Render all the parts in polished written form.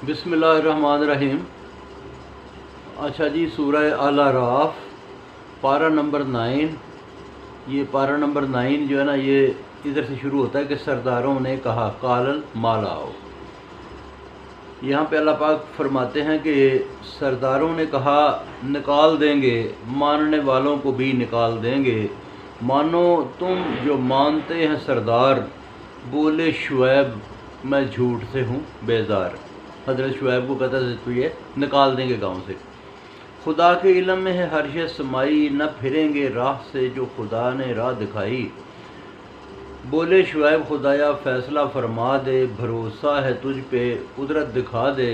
बिस्मिल्लाहिर्रहमानिर्रहीम। अच्छा जी, सूरह अल अराफ पारा नंबर 9। ये पारा नंबर 9 जो है ना, ये इधर से शुरू होता है कि सरदारों ने कहा कालल मालाओ। यहाँ पे अल्लाह पाक फरमाते हैं कि सरदारों ने कहा निकाल देंगे, मानने वालों को भी निकाल देंगे। मानो तुम जो मानते हैं सरदार, बोले शुएब मैं झूठ से हूँ बेजार। हज़रत शुएब को कहता है तो ये निकाल देंगे गांव से। खुदा के इल्म में है हर शे समाई, न फिरेंगे राह से जो खुदा ने राह दिखाई। बोले शुएब खुदाया फ़ैसला फरमा दे, भरोसा है तुझ पे कुदरत दिखा दे।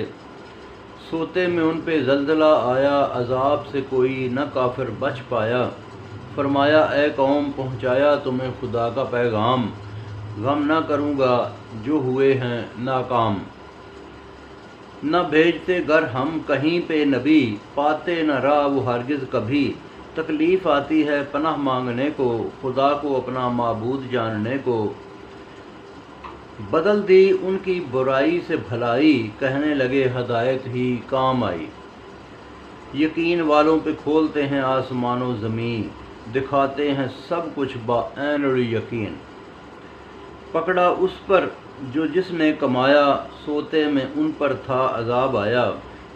सोते में उन पे ज़लज़ला आया, अज़ाब से कोई न काफिर बच पाया। फरमाया ए कौम पहुँचाया तुम्हें खुदा का पैगाम, गम ना करूँगा जो हुए हैं नाकाम। न भेजते गर हम कहीं पे नबी, पाते न राह वो हरगिज़ कभी। तकलीफ़ आती है पनाह मांगने को, खुदा को अपना माबूद जानने को। बदल दी उनकी बुराई से भलाई, कहने लगे हदायत ही काम आई। यकीन वालों पे खोलते हैं आसमानों ज़मीन, दिखाते हैं सब कुछ बाऐन यकीन। पकड़ा उस पर जो जिसने कमाया, सोते में उन पर था अजाब आया।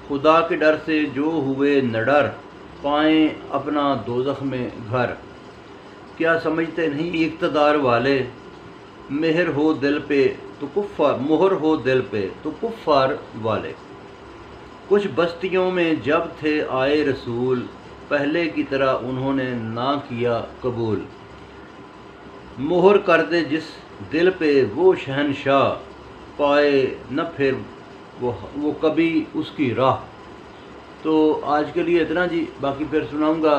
खुदा के डर से जो हुए नडर, पाएँ अपना दोज़ख में घर। क्या समझते नहीं इक़्तिदार वाले, मेहर हो दिल पे तो कुफ़ार, मोहर हो दिल पे तो कुफ़ार वाले। कुछ बस्तियों में जब थे आए रसूल, पहले की तरह उन्होंने ना किया कबूल। मोहर कर दे जिस दिल पे वो शहनशाह, पाए न फिर वो कभी उसकी राह। तो आज के लिए इतना जी, बाकी फिर सुनाऊंगा